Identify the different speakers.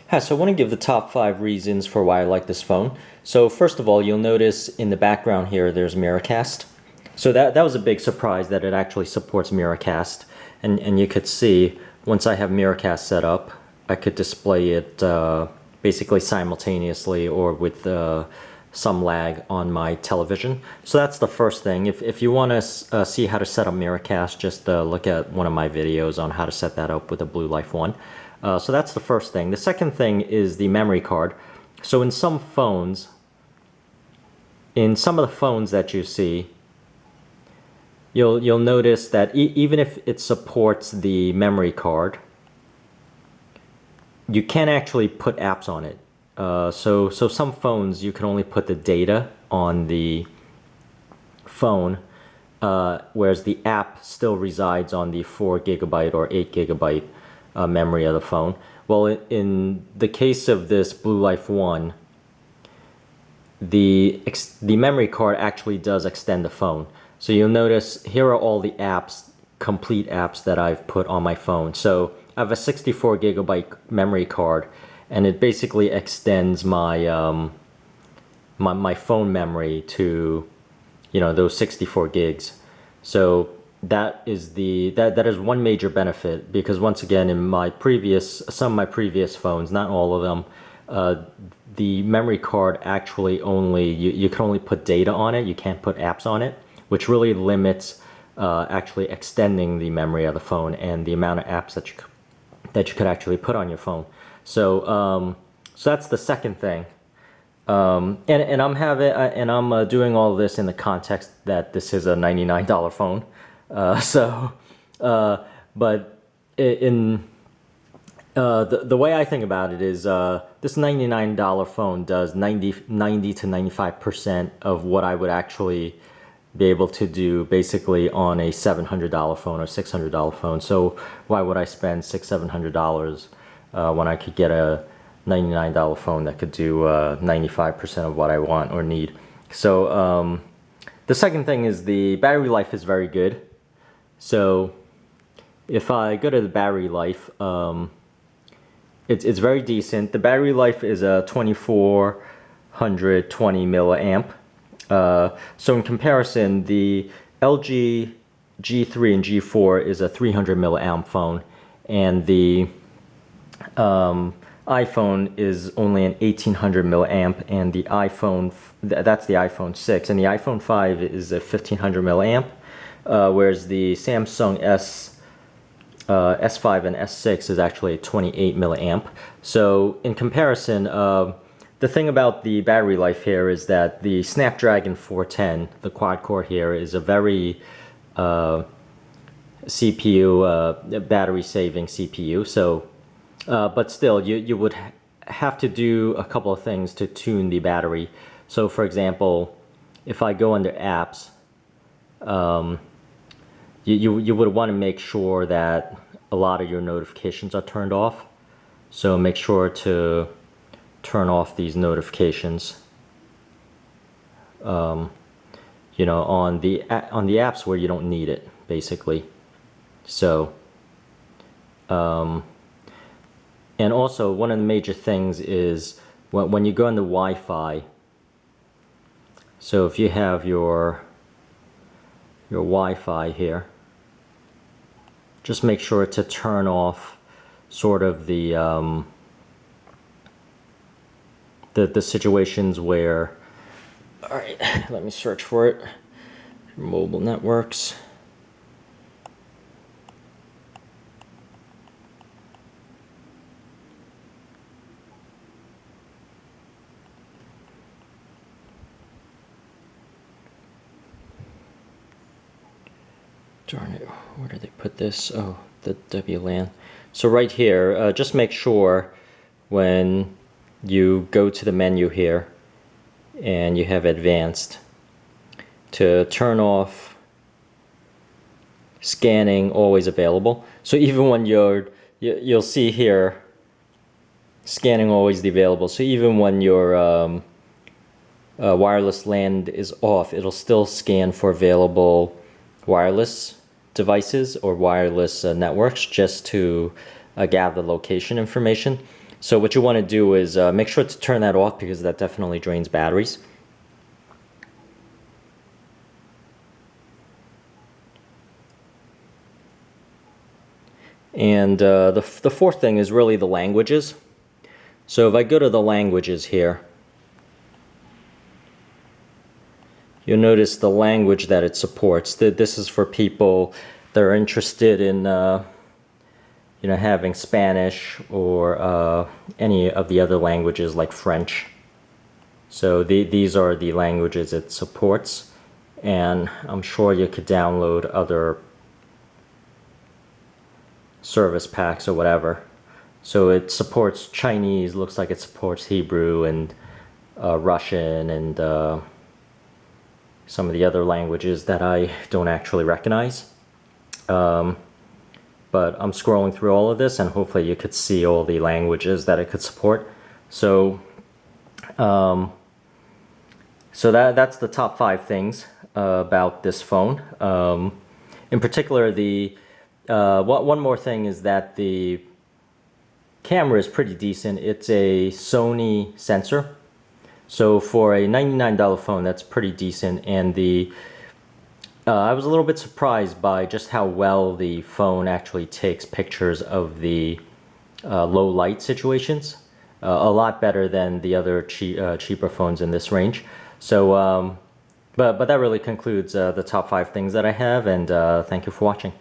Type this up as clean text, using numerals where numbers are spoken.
Speaker 1: Hi, so I want to give the top 5 reasons for why I like this phone. So first of all, you'll notice in the background here there's MiraCast. So that was a big surprise that it actually supports MiraCast. And you could see, once I have MiraCast set up, I could display it basically simultaneously or with some lag on my television. So that's the first thing. If you want to see how to set up MiraCast, just look at one of my videos on how to set that up with a BLU Life One. So that's the first thing. The second thing is the memory card. So in some phones, in some of the phones that you see, you'll notice that even if it supports the memory card, you can't actually put apps on it. So some phones you can only put the data on the phone, whereas the app still resides on the 4 GB or 8 GB memory of the phone. Well, in the case of this BLU Life One, the memory card actually does extend the phone. So you'll notice here are all the apps, complete apps that I've put on my phone. So I have a 64 GB memory card, and it basically extends my my phone memory to, you know, those 64 gigs. So that is that is one major benefit, because once again, in some of my previous phones, not all of them, the memory card actually only you can only put data on it. You can't put apps on it, which really limits actually extending the memory of the phone and the amount of apps that you could actually put on your phone. So so that's the second thing. And I'm doing all this in the context that this is a $99 phone. But in the way I think about it is, this $99 phone does 90 to 95% of what I would actually be able to do basically on a $700 phone or $600 phone. So why would I spend $700 when I could get a $99 phone that could do 95% of what I want or need? So the second thing is the battery life is very good. So if I go to the battery life, it's very decent. The battery life is a 2420 milliamp. So in comparison, the LG G3 and G4 is a 300 milliamp phone, and the iPhone is only an 1800 milliamp, and the iPhone, that's the iPhone 6, and the iPhone 5 is a 1500 milliamp, whereas the Samsung S5 and S6 is actually a 28 milliamp. So in comparison, the thing about the battery life here is that the Snapdragon 410, the quad core here, is a very CPU, battery saving CPU. So but still, you would have to do a couple of things to tune the battery. So for example, if I go under apps, you would want to make sure that a lot of your notifications are turned off. So make sure to turn off these notifications, you know, on the apps where you don't need it, basically. So and also, one of the major things is when you go into Wi-Fi. So if you have your Wi-Fi here, just make sure to turn off sort of the situations where, all right, let me search for it. Mobile networks. Darn it, where did they put this? Oh, the WLAN. So right here, just make sure when you go to the menu here and you have advanced, to turn off scanning always available. So even when you'll see here, scanning always available. So even when your wireless LAN is off, it'll still scan for available wireless devices or wireless networks, just to gather location information. So what you want to do is make sure to turn that off because that definitely drains batteries. And the fourth thing is really the languages. So if I go to the languages here, you'll notice the language that it supports. This is for people that are interested in having Spanish or any of the other languages like French. So these are the languages it supports, and I'm sure you could download other service packs or whatever. So it supports Chinese, looks like it supports Hebrew and Russian and some of the other languages that I don't actually recognize. But I'm scrolling through all of this and hopefully you could see all the languages that it could support. So that's the top 5 things about this phone. In particular, one more thing is that the camera is pretty decent. It's a Sony sensor. So for a $99 phone, that's pretty decent. And I was a little bit surprised by just how well the phone actually takes pictures of the low light situations. A lot better than the other cheaper phones in this range. So, but that really concludes the top 5 things that I have, and thank you for watching.